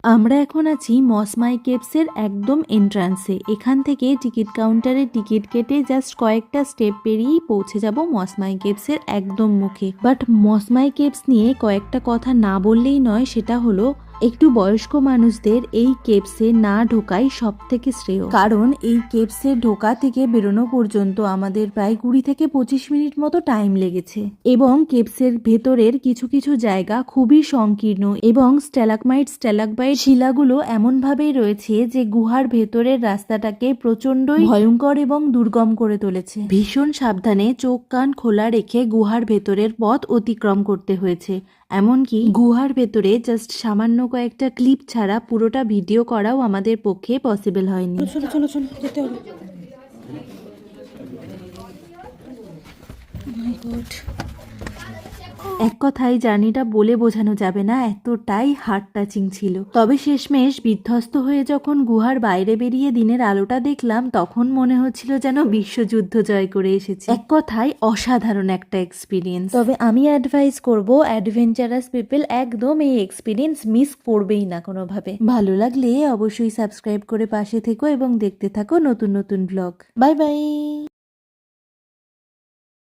আমরা এখন আছি মসমাই কেভসের একদম এন্ট্রান্সে। এখান থেকে টিকিট কাউন্টারে টিকিট কেটে জাস্ট কয়েকটা স্টেপ পেরিয়েই পৌঁছে যাব মসমাই কেভসের একদম মুখে। বাট মসমাই কেভস নিয়ে কয়েকটা কথা না বললেই নয়, সেটা হলো একটু বয়স্ক মানুষদের এই কেভসে না ঢোকাই সব থেকে শ্রেয়। কারণ এই কেভসে ঢোকা থেকে বেরোনো পর্যন্ত আমাদের প্রায় 20 থেকে 25 মিনিট মতো টাইম লেগেছে। এবং কেভসের ভেতরের কিছু কিছু জায়গা খুবই সংকীর্ণ এবং স্ট্যালাকমাইট শিলাগুলো এমন ভাবেই রয়েছে যে গুহার ভেতরের রাস্তাটাকে প্রচন্ডই ভয়ঙ্কর এবং দুর্গম করে তুলেছে। ভীষণ সাবধানে চোখ কান খোলা রেখে গুহার ভেতরের পথ অতিক্রম করতে হয়েছে। এমনকি গুহার ভেতরে জাস্ট সামান্য কয়েকটা ক্লিপ ছাড়া পুরোটা ভিডিও করাও আমাদের পক্ষে পসিবল হয়নি। চলো চলো চলো যেতে হবে। মাই গড, এক কথায় জার্নিটা বলে বোঝানো যাবে না, এতটাই হার্ট টাচিং ছিল। তবে শেষমেশ বিধ্বস্ত হয়ে যখন গুহার বাইরে বেরিয়ে দিনের আলোটা দেখলাম, তখন মনে হচ্ছিল যেন বিশ্বযুদ্ধ জয় করে এসেছি। এক কথায় অসাধারণ একটা এক্সপিরিয়েন্স। তবে আমি অ্যাডভাইস করব অ্যাডভেঞ্চারাস পিপল একদম এই এক্সপিরিয়েন্স মিস করবেই না কোনোভাবে। ভালো লাগলে অবশ্যই সাবস্ক্রাইব করে পাশে থেকো এবং দেখতে থাকো নতুন নতুন ব্লগ। Bye bye.